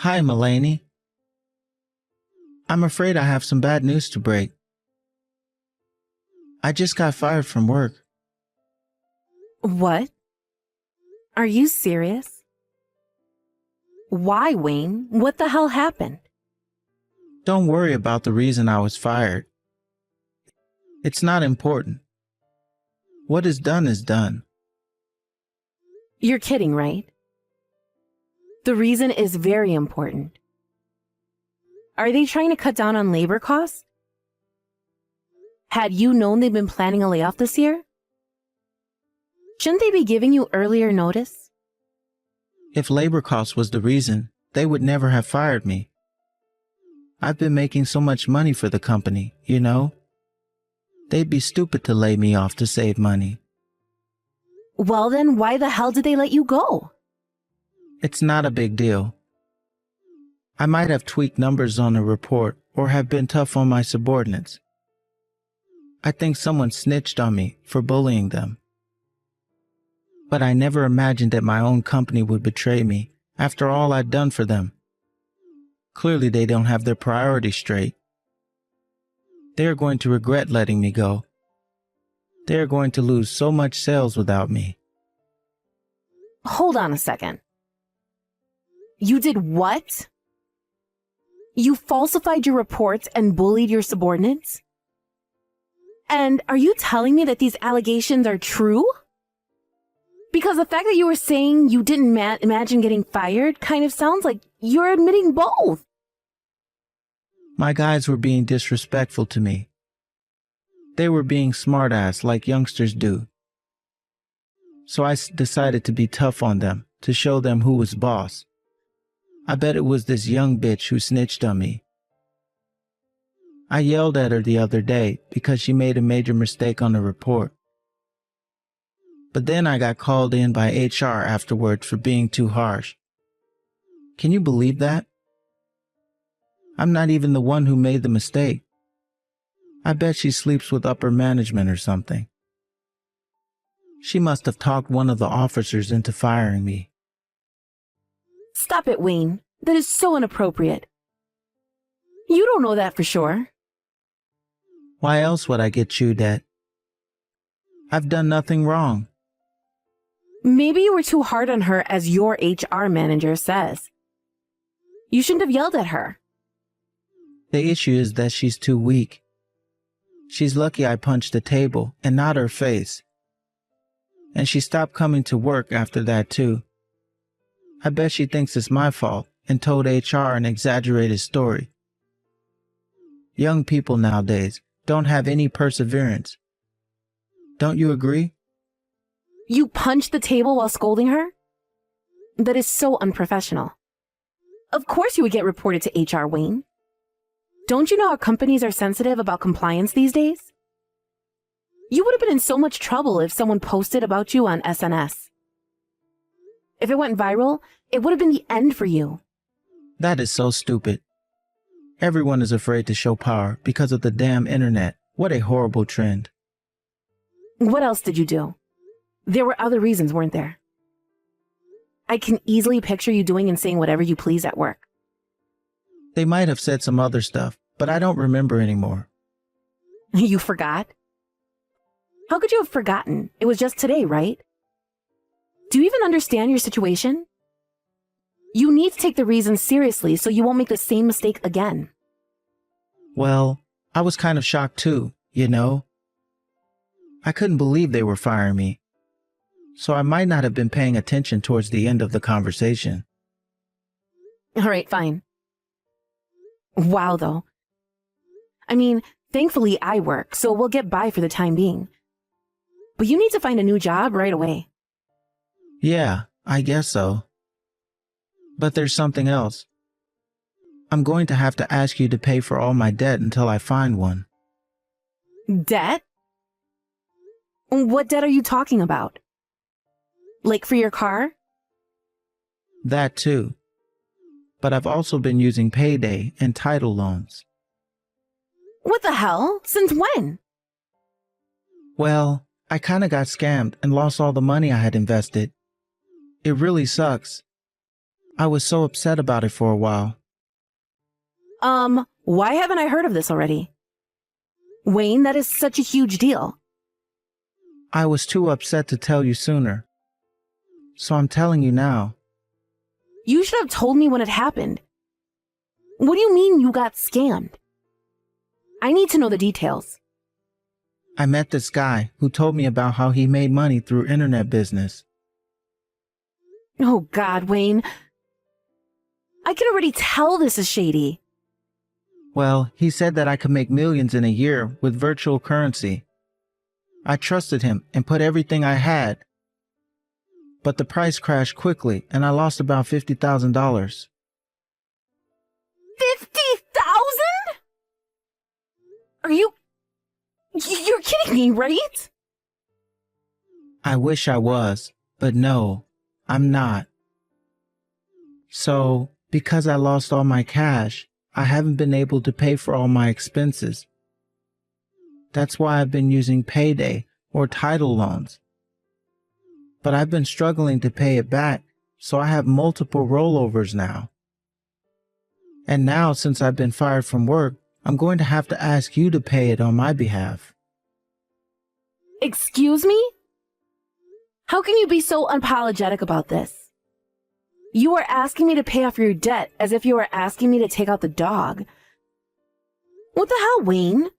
Hi, Mulaney. I'm afraid I have some bad news to break. I just got fired from work. What? Are you serious? Why, Wayne? What the hell happened? Don't worry about the reason I was fired. It's not important. What is done is done. You're kidding, right? The reason is very important. Are they trying to cut down on labor costs? Had you known they've been planning a layoff this year? Shouldn't they be giving you earlier notice? If labor costs was the reason, they would never have fired me. I've been making so much money for the company, you know? They'd be stupid to lay me off to save money. Well then, why the hell did they let you go? It's not a big deal. I might have tweaked numbers on a report or have been tough on my subordinates. I think someone snitched on me for bullying them. But I never imagined that my own company would betray me after all I'd done for them. Clearly they don't have their priorities straight. They are going to regret letting me go. They are going to lose so much sales without me. Hold on a second. You did what? You falsified your reports and bullied your subordinates? And are you telling me that these allegations are true? Because the fact that you were saying you didn't imagine getting fired kind of sounds like you're admitting both. My guys were being disrespectful to me. They were being smartass like youngsters do. So I decided to be tough on them, to show them who was boss. I bet it was this young bitch who snitched on me. I yelled at her the other day because she made a major mistake on the report. But then I got called in by HR afterwards for being too harsh. Can you believe that? I'm not even the one who made the mistake. I bet she sleeps with upper management or something. She must have talked one of the officers into firing me. Stop it, Wayne. That is so inappropriate. You don't know that for sure. Why else would I get chewed at? I've done nothing wrong. Maybe you were too hard on her, as your HR manager says. You shouldn't have yelled at her. The issue is that she's too weak. She's lucky I punched the table and not her face. And she stopped coming to work after that too. I bet she thinks it's my fault and told HR an exaggerated story. Young people nowadays don't have any perseverance. Don't you agree? You punched the table while scolding her? That is so unprofessional. Of course you would get reported to HR, Wayne. Don't you know how companies are sensitive about compliance these days? You would have been in so much trouble if someone posted about you on SNS. If it went viral, it would have been the end for you. That is so stupid. Everyone is afraid to show power because of the damn internet. What a horrible trend. What else did you do? There were other reasons, weren't there? I can easily picture you doing and saying whatever you please at work. They might have said some other stuff, but I don't remember anymore. You forgot? How could you have forgotten? It was just today, right? Do you even understand your situation? You need to take the reasons seriously so you won't make the same mistake again. Well, I was kind of shocked too, you know? I couldn't believe they were firing me. So I might not have been paying attention towards the end of the conversation. All right, fine. Wow, though. I mean, thankfully I work, so we'll get by for the time being. But you need to find a new job right away. Yeah, I guess so. But there's something else. I'm going to have to ask you to pay for all my debt until I find one. Debt? What debt are you talking about? Like for your car? That too. But I've also been using payday and title loans. What the hell? Since when? Well, I kinda got scammed and lost all the money I had invested. It really sucks. I was so upset about it for a while. Why haven't I heard of this already? Wayne, that is such a huge deal. I was too upset to tell you sooner. So I'm telling you now. You should have told me when it happened. What do you mean you got scammed? I need to know the details. I met this guy who told me about how he made money through internet business. Oh God, Wayne. I can already tell this is shady. Well, he said that I could make millions in a year with virtual currency. I trusted him and put everything I had. But the price crashed quickly and I lost about $50,000. 50,000? You're kidding me, right? I wish I was, but no, I'm not. So, because I lost all my cash, I haven't been able to pay for all my expenses. That's why I've been using payday or title loans. But I've been struggling to pay it back, so I have multiple rollovers now. And now, since I've been fired from work, I'm going to have to ask you to pay it on my behalf. Excuse me? How can you be so unapologetic about this? You are asking me to pay off your debt as if you are asking me to take out the dog. What the hell, Wayne?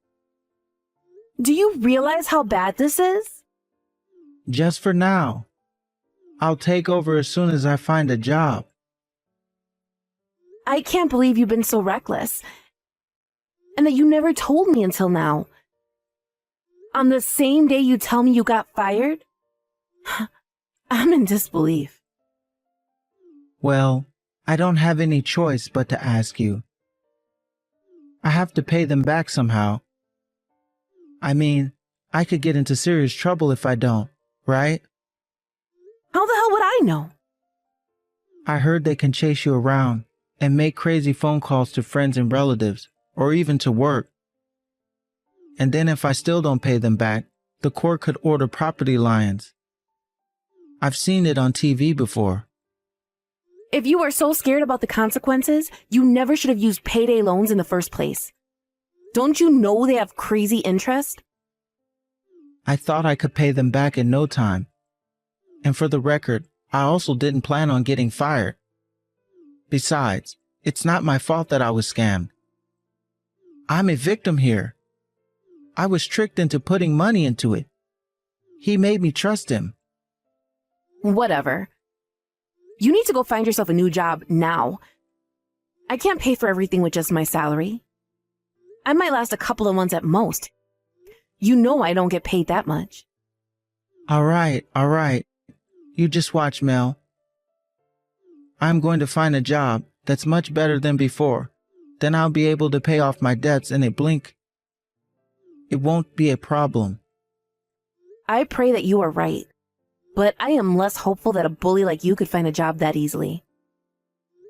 Do you realize how bad this is? Just for now. I'll take over as soon as I find a job. I can't believe you've been so reckless. And that you never told me until now. On the same day you tell me you got fired? I'm in disbelief. Well, I don't have any choice but to ask you. I have to pay them back somehow. I mean, I could get into serious trouble if I don't, right? How the hell would I know? I heard they can chase you around and make crazy phone calls to friends and relatives, or even to work. And then if I still don't pay them back, the court could order property liens. I've seen it on TV before. If you are so scared about the consequences, you never should have used payday loans in the first place. Don't you know they have crazy interest? I thought I could pay them back in no time. And for the record, I also didn't plan on getting fired. Besides, it's not my fault that I was scammed. I'm a victim here. I was tricked into putting money into it. He made me trust him. Whatever. You need to go find yourself a new job now. I can't pay for everything with just my salary. I might last a couple of months at most. You know I don't get paid that much. All right. You just watch, Mel. I'm going to find a job that's much better than before. Then I'll be able to pay off my debts in a blink. It won't be a problem. I pray that you are right. But I am less hopeful that a bully like you could find a job that easily.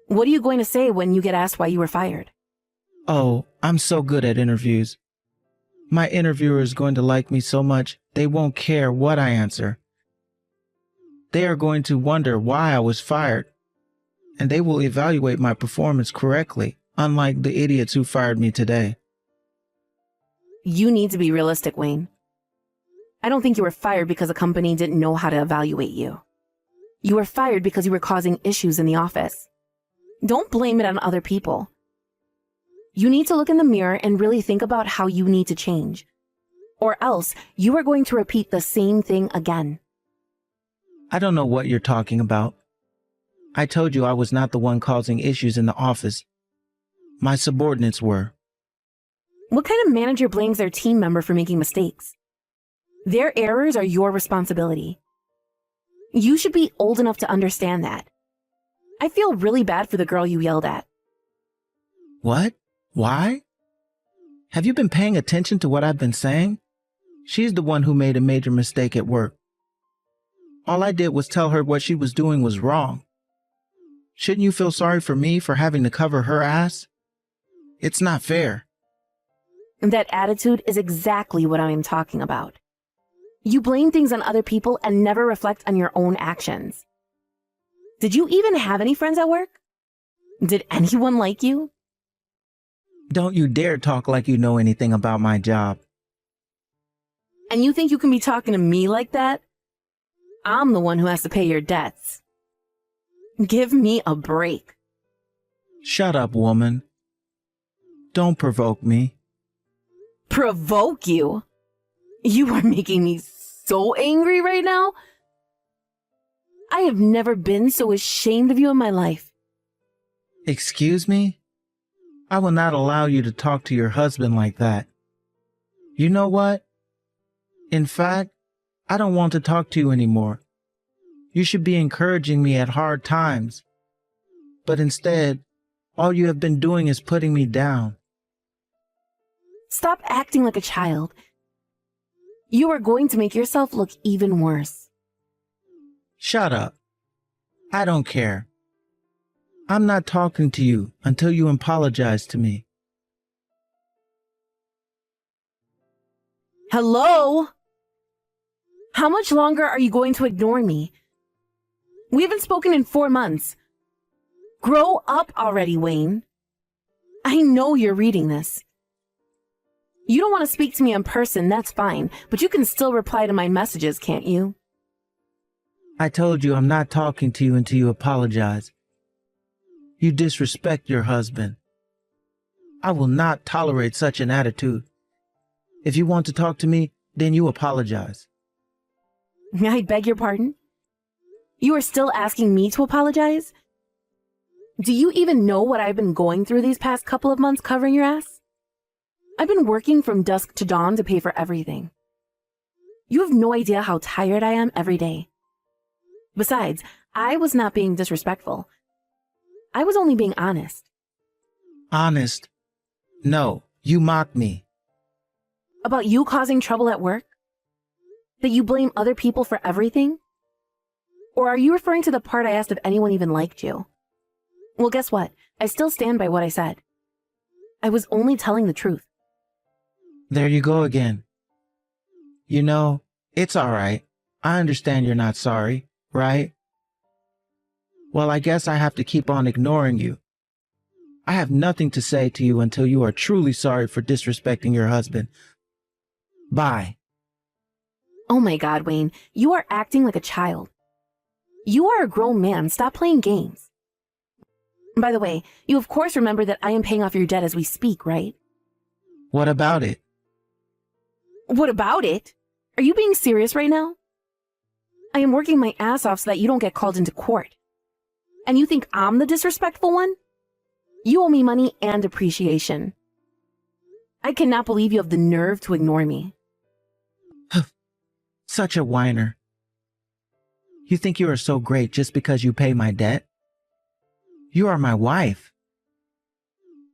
What are you going to say when you get asked why you were fired? Oh, I'm so good at interviews. My interviewer is going to like me so much, they won't care what I answer. They are going to wonder why I was fired, and they will evaluate my performance correctly, unlike the idiots who fired me today. You need to be realistic, Wayne. I don't think you were fired because a company didn't know how to evaluate you. You were fired because you were causing issues in the office. Don't blame it on other people. You need to look in the mirror and really think about how you need to change. Or else you are going to repeat the same thing again. I don't know what you're talking about. I told you I was not the one causing issues in the office. My subordinates were. What kind of manager blames their team member for making mistakes? Their errors are your responsibility. You should be old enough to understand that. I feel really bad for the girl you yelled at. What? Why? Have you been paying attention to what I've been saying? She's the one who made a major mistake at work. All I did was tell her what she was doing was wrong. Shouldn't you feel sorry for me for having to cover her ass? It's not fair. That attitude is exactly what I am talking about. You blame things on other people and never reflect on your own actions. Did you even have any friends at work? Did anyone like you? Don't you dare talk like you know anything about my job. And you think you can be talking to me like that? I'm the one who has to pay your debts. Give me a break. Shut up, woman. Don't provoke me. Provoke you? You are making me so angry right now. I have never been so ashamed of you in my life. Excuse me? I will not allow you to talk to your husband like that. You know what? In fact, I don't want to talk to you anymore. You should be encouraging me at hard times. But instead, all you have been doing is putting me down. Stop acting like a child. You are going to make yourself look even worse. Shut up. I don't care. I'm not talking to you until you apologize to me. Hello? How much longer are you going to ignore me? We haven't spoken in 4 months. Grow up already, Wayne. I know you're reading this. You don't want to speak to me in person, that's fine, but you can still reply to my messages, can't you? I told you I'm not talking to you until you apologize. You disrespect your husband. I will not tolerate such an attitude. If you want to talk to me, then you apologize. I beg your pardon? You are still asking me to apologize? Do you even know what I've been going through these past couple of months covering your ass? I've been working from dusk to dawn to pay for everything. You have no idea how tired I am every day. Besides, I was not being disrespectful. I was only being honest. Honest? No, you mocked me. About you causing trouble at work? That you blame other people for everything? Or are you referring to the part I asked if anyone even liked you? Well, guess what? I still stand by what I said. I was only telling the truth. There you go again. You know, it's all right. I understand you're not sorry, right? Well, I guess I have to keep on ignoring you. I have nothing to say to you until you are truly sorry for disrespecting your husband. Bye. Oh my God, Wayne, you are acting like a child. You are a grown man. Stop playing games. By the way, you of course remember that I am paying off your debt as we speak, right? What about it? What about it? Are you being serious right now? I am working my ass off so that you don't get called into court. And you think I'm the disrespectful one? You owe me money and appreciation. I cannot believe you have the nerve to ignore me. Such a whiner. You think you are so great just because you pay my debt? You are my wife.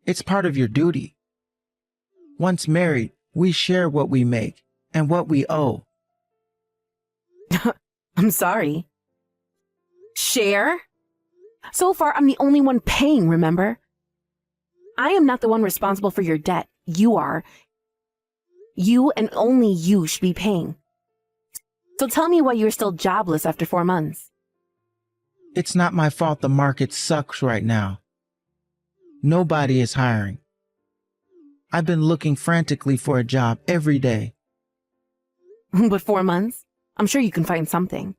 It's part of your duty. Once married, we share what we make and what we owe. I'm sorry. Share? So far, I'm the only one paying, remember? I am not the one responsible for your debt. You are. You and only you should be paying. So tell me why you're still jobless after 4 months. It's not my fault the market sucks right now. Nobody is hiring. I've been looking frantically for a job every day. But 4 months? I'm sure you can find something.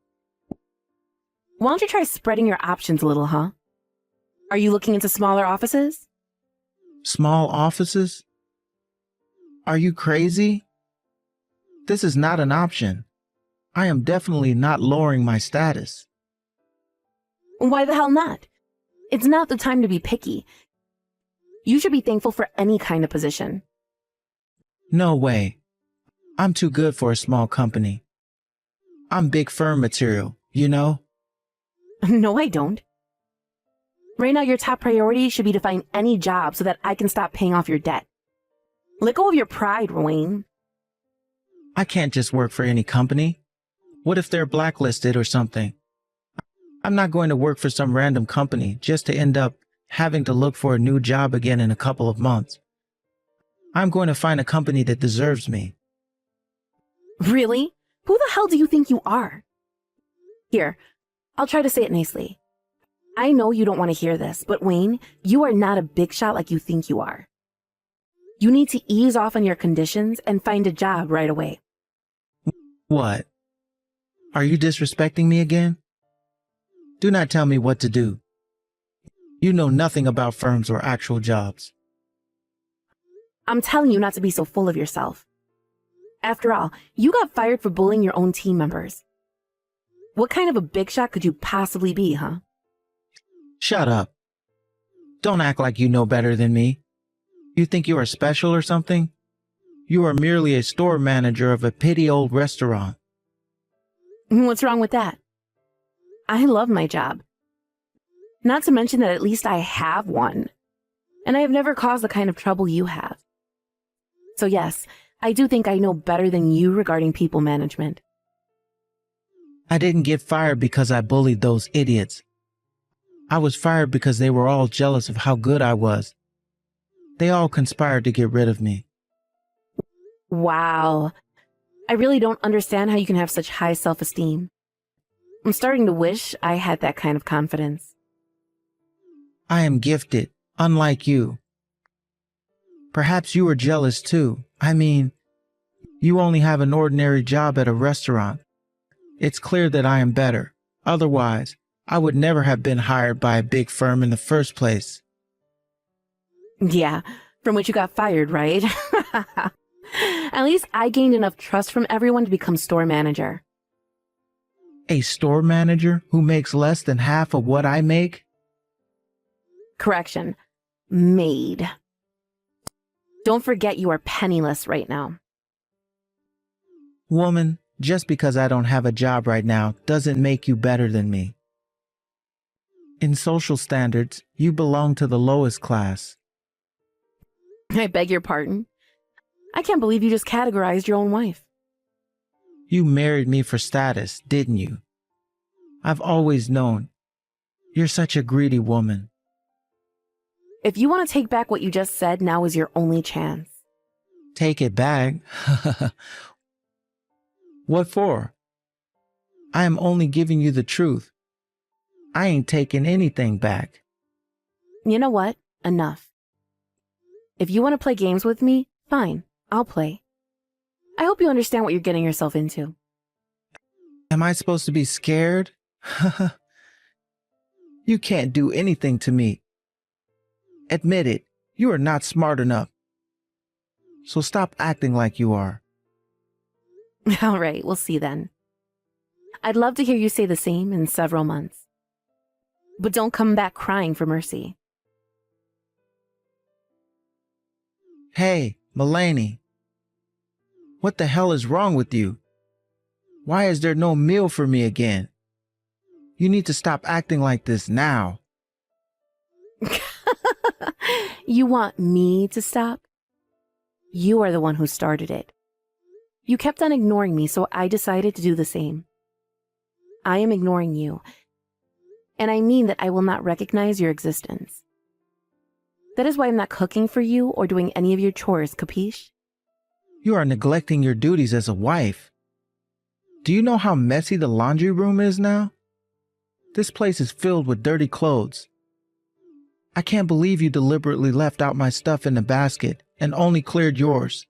Why don't you try spreading your options a little, huh? Are you looking into smaller offices? Small offices? Are you crazy? This is not an option. I am definitely not lowering my status. Why the hell not? It's not the time to be picky. You should be thankful for any kind of position. No way. I'm too good for a small company. I'm big firm material, you know? No, I don't. Right now, your top priority should be to find any job so that I can stop paying off your debt. Let go of your pride, Wayne. I can't just work for any company. What if they're blacklisted or something? I'm not going to work for some random company just to end up having to look for a new job again in a couple of months. I'm going to find a company that deserves me. Really? Who the hell do you think you are? Here, I'll try to say it nicely. I know you don't want to hear this, but Wayne, you are not a big shot like you think you are. You need to ease off on your conditions and find a job right away. What? Are you disrespecting me again? Do not tell me what to do. You know nothing about firms or actual jobs. I'm telling you not to be so full of yourself. After all, you got fired for bullying your own team members. What kind of a big shot could you possibly be, huh? Shut up. Don't act like you know better than me. You think you are special or something? You are merely a store manager of a petty old restaurant. What's wrong with that? I love my job. Not to mention that at least I have one. And I have never caused the kind of trouble you have. So yes, I do think I know better than you regarding people management. I didn't get fired because I bullied those idiots. I was fired because they were all jealous of how good I was. They all conspired to get rid of me. Wow. I really don't understand how you can have such high self-esteem. I'm starting to wish I had that kind of confidence. I am gifted, unlike you. Perhaps you are jealous too. I mean, you only have an ordinary job at a restaurant. It's clear that I am better. Otherwise, I would never have been hired by a big firm in the first place. Yeah, from which you got fired, right? At least I gained enough trust from everyone to become store manager. A store manager who makes less than half of what I make? Correction. Maid. Don't forget you are penniless right now. Woman, just because I don't have a job right now doesn't make you better than me. In social standards, you belong to the lowest class. I beg your pardon. I can't believe you just categorized your own wife. You married me for status, didn't you? I've always known. You're such a greedy woman. If you want to take back what you just said, now is your only chance. Take it back? What for? I am only giving you the truth. I ain't taking anything back. You know what? Enough. If you want to play games with me, fine, I'll play. I hope you understand what you're getting yourself into. Am I supposed to be scared? You can't do anything to me. Admit it, you are not smart enough. So stop acting like you are. All right, we'll see then. I'd love to hear you say the same in several months. But don't come back crying for mercy. Hey, Mulaney. What the hell is wrong with you? Why is there no meal for me again? You need to stop acting like this now. You want me to stop? You are the one who started it. You kept on ignoring me, so I decided to do the same. I am ignoring you. And I mean that I will not recognize your existence. That is why I'm not cooking for you or doing any of your chores, capiche? You are neglecting your duties as a wife. Do you know how messy the laundry room is now? This place is filled with dirty clothes. I can't believe you deliberately left out my stuff in the basket and only cleared yours.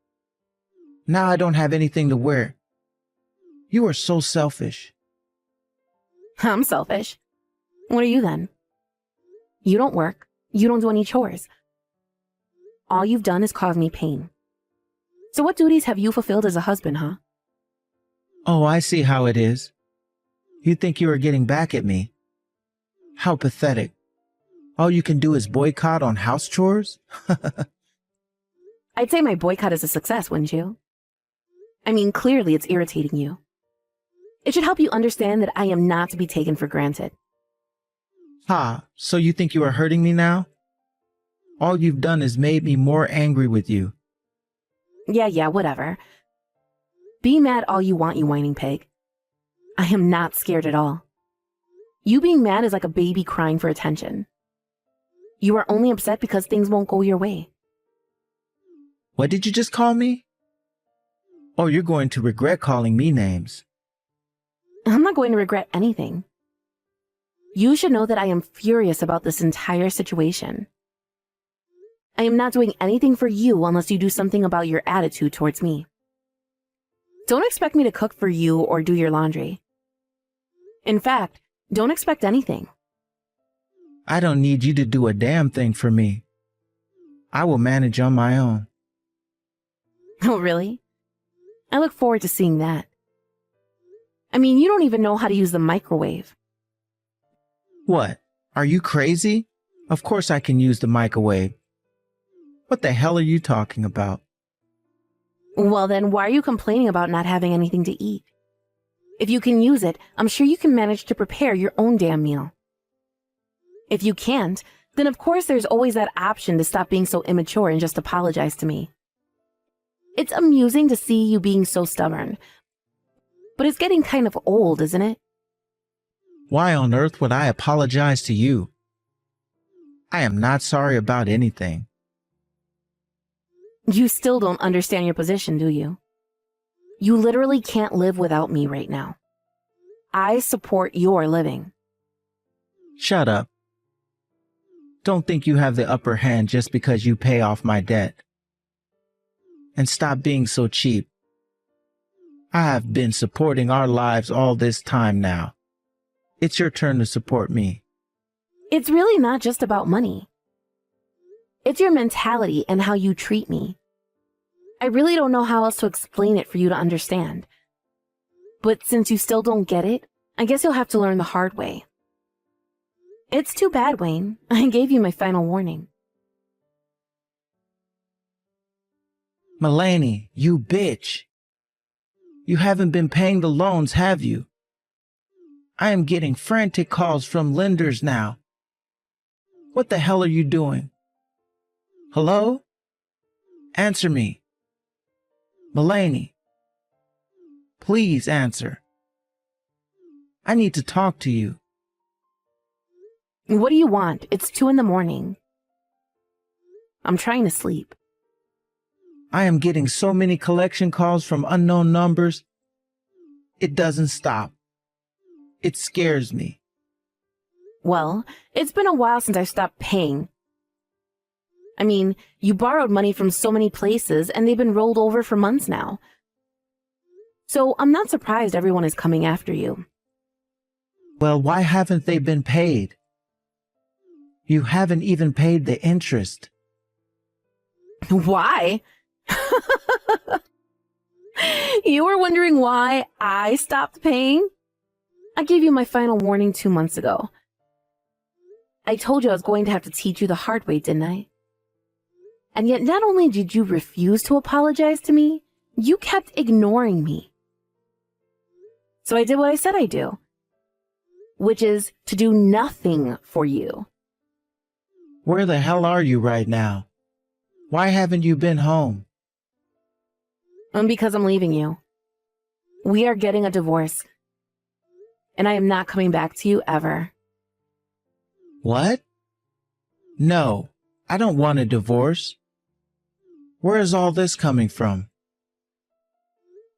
Now I don't have anything to wear. You are so selfish. I'm selfish. What are you then? You don't work. You don't do any chores. All you've done is cause me pain. So what duties have you fulfilled as a husband, huh? Oh, I see how it is. You think you are getting back at me. How pathetic. All you can do is boycott on house chores? I'd say my boycott is a success, wouldn't you? I mean, clearly it's irritating you. It should help you understand that I am not to be taken for granted. Ha, so you think you are hurting me now? All you've done is made me more angry with you. Yeah, whatever. Be mad all you want, you whining pig. I am not scared at all. You being mad is like a baby crying for attention. You are only upset because things won't go your way. What did you just call me? Oh, you're going to regret calling me names. I'm not going to regret anything. You should know that I am furious about this entire situation. I am not doing anything for you unless you do something about your attitude towards me. Don't expect me to cook for you or do your laundry. In fact, don't expect anything. I don't need you to do a damn thing for me. I will manage on my own. Oh, really? I look forward to seeing that. I mean, you don't even know how to use the microwave. What? Are you crazy? Of course I can use the microwave. What the hell are you talking about? Well, then why are you complaining about not having anything to eat? If you can use it, I'm sure you can manage to prepare your own damn meal. If you can't, then of course there's always that option to stop being so immature and just apologize to me. It's amusing to see you being so stubborn, but it's getting kind of old, isn't it? Why on earth would I apologize to you? I am not sorry about anything. You still don't understand your position, do you? You literally can't live without me right now. I support your living. Shut up. Don't think you have the upper hand just because you pay off my debt. And stop being so cheap. I have been supporting our lives all this time now. It's your turn to support me. It's really not just about money. It's your mentality and how you treat me. I really don't know how else to explain it for you to understand. But since you still don't get it, I guess you'll have to learn the hard way. It's too bad, Wayne. I gave you my final warning. Mulaney, you bitch. You haven't been paying the loans, have you? I am getting frantic calls from lenders now. What the hell are you doing? Hello? Answer me. Mulaney. Please answer. I need to talk to you. What do you want? It's 2 a.m. I'm trying to sleep. I am getting so many collection calls from unknown numbers. It doesn't stop. It scares me. Well, it's been a while since I stopped paying. I mean, you borrowed money from so many places and they've been rolled over for months now. So I'm not surprised everyone is coming after you. Well, why haven't they been paid? You haven't even paid the interest. Why? You were wondering why I stopped paying? I gave you my final warning 2 months ago. I told you I was going to have to teach you the hard way, didn't I? And yet not only did you refuse to apologize to me, you kept ignoring me. So I did what I said I'd do, which is to do nothing for you. Where the hell are you right now? Why haven't you been home? Because I'm leaving you. We are getting a divorce. And I am not coming back to you ever. What? No, I don't want a divorce. Where is all this coming from?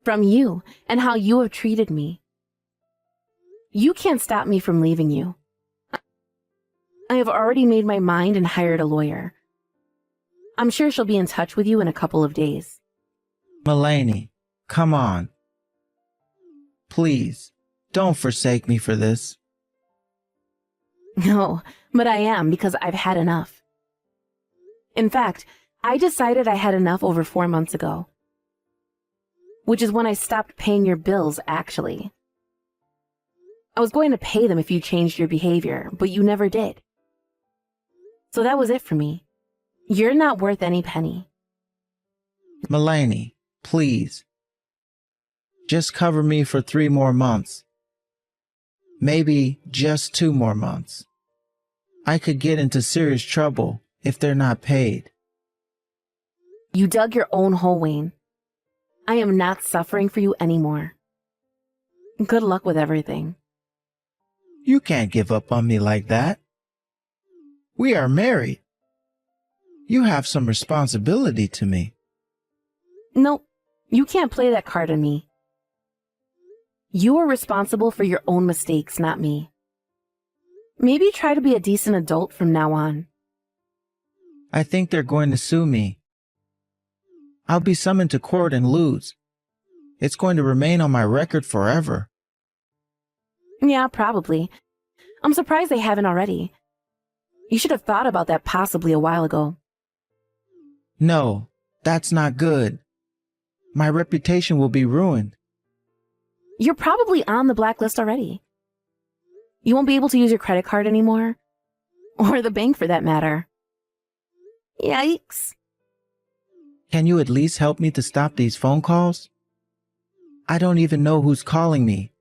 From you and how you have treated me. You can't stop me from leaving you. I have already made my mind and hired a lawyer. I'm sure she'll be in touch with you in a couple of days. Mulaney, come on. Please, don't forsake me for this. No, but I am because I've had enough. In fact, I decided I had enough over 4 months ago. Which is when I stopped paying your bills, actually. I was going to pay them if you changed your behavior, but you never did. So that was it for me. You're not worth any penny. Mulaney, please. Just cover me for 3 more months. Maybe just 2 more months. I could get into serious trouble if they're not paid. You dug your own hole, Wayne. I am not suffering for you anymore. Good luck with everything. You can't give up on me like that. We are married. You have some responsibility to me. Nope, you can't play that card on me. You are responsible for your own mistakes, not me. Maybe try to be a decent adult from now on. I think they're going to sue me. I'll be summoned to court and lose. It's going to remain on my record forever. Yeah, probably. I'm surprised they haven't already. You should have thought about that possibly a while ago. No, that's not good. My reputation will be ruined. You're probably on the blacklist already. You won't be able to use your credit card anymore. Or the bank for that matter. Yikes. Can you at least help me to stop these phone calls? I don't even know who's calling me.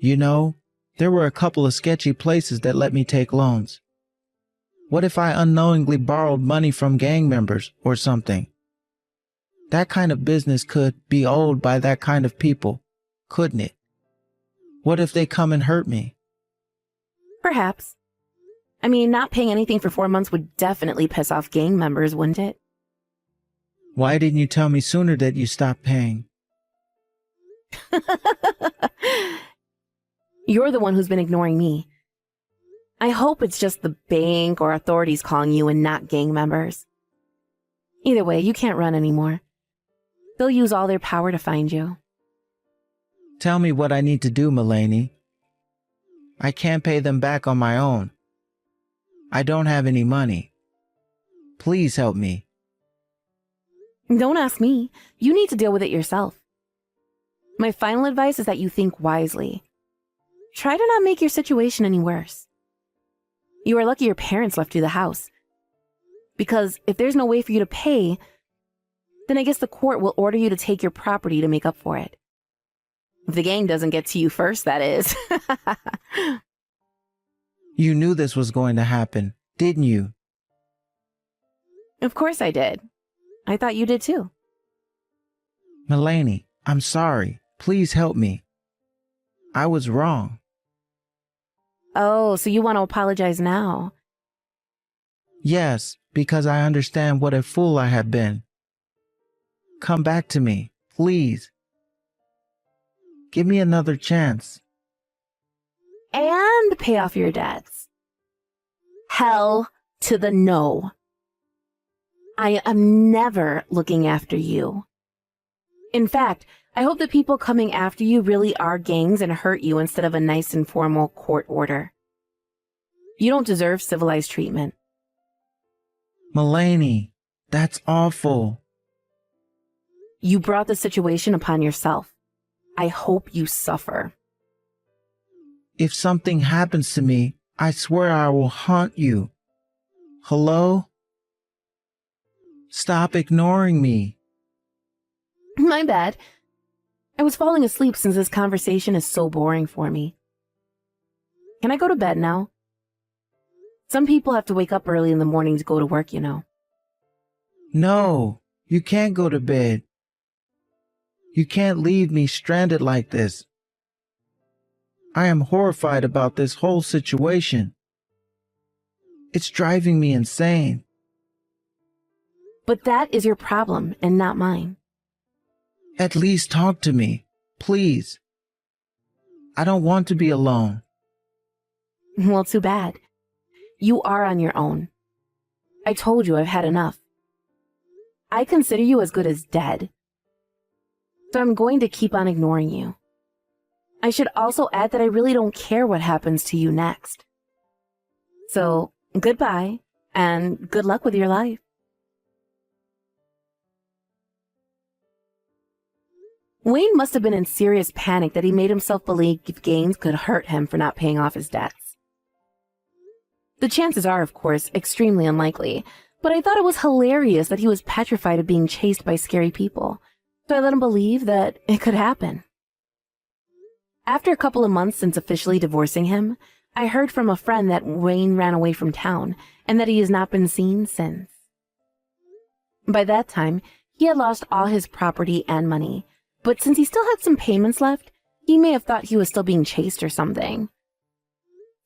You know, there were a couple of sketchy places that let me take loans. What if I unknowingly borrowed money from gang members or something? That kind of business could be owned by that kind of people, couldn't it? What if they come and hurt me? Perhaps. I mean, not paying anything for 4 months would definitely piss off gang members, wouldn't it? Why didn't you tell me sooner that you stopped paying? You're the one who's been ignoring me. I hope it's just the bank or authorities calling you and not gang members. Either way, you can't run anymore. They'll use all their power to find you. Tell me what I need to do, Mulaney. I can't pay them back on my own. I don't have any money. Please help me. Don't ask me. You need to deal with it yourself. My final advice is that you think wisely. Try to not make your situation any worse. You are lucky your parents left you the house. Because if there's no way for you to pay, then I guess the court will order you to take your property to make up for it. If the gang doesn't get to you first, that is. You knew this was going to happen, didn't you? Of course I did. I thought you did too. Mulaney, I'm sorry. Please help me. I was wrong. Oh, so you want to apologize now? Yes, because I understand what a fool I have been. Come back to me, please. Give me another chance. And pay off your debts. Hell to the no. I am never looking after you. In fact, I hope the people coming after you really are gangs and hurt you instead of a nice and formal court order. You don't deserve civilized treatment. Mulaney, that's awful. You brought the situation upon yourself. I hope you suffer. If something happens to me, I swear I will haunt you. Hello? Stop ignoring me. My bad. I was falling asleep since this conversation is so boring for me. Can I go to bed now? Some people have to wake up early in the morning to go to work, you know. No, you can't go to bed. You can't leave me stranded like this. I am horrified about this whole situation. It's driving me insane. But that is your problem and not mine. At least talk to me, please. I don't want to be alone. Well, too bad. You are on your own. I told you I've had enough. I consider you as good as dead. So I'm going to keep on ignoring you. I should also add that I really don't care what happens to you next. So, goodbye, and good luck with your life. Wayne must have been in serious panic that he made himself believe gangs could hurt him for not paying off his debts. The chances are, of course, extremely unlikely, but I thought it was hilarious that he was petrified of being chased by scary people, so I let him believe that it could happen. After a couple of months since officially divorcing him, I heard from a friend that Wayne ran away from town and that he has not been seen since. By that time, he had lost all his property and money, but since he still had some payments left, he may have thought he was still being chased or something.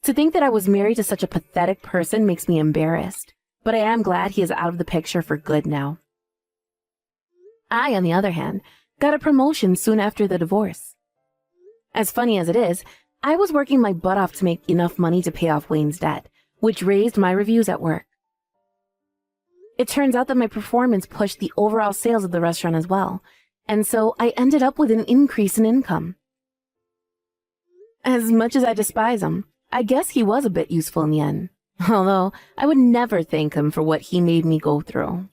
To think that I was married to such a pathetic person makes me embarrassed, but I am glad he is out of the picture for good now. I, on the other hand, got a promotion soon after the divorce. As funny as it is, I was working my butt off to make enough money to pay off Wayne's debt, which raised my reviews at work. It turns out that my performance pushed the overall sales of the restaurant as well, and so I ended up with an increase in income. As much as I despise him, I guess he was a bit useful in the end, although I would never thank him for what he made me go through.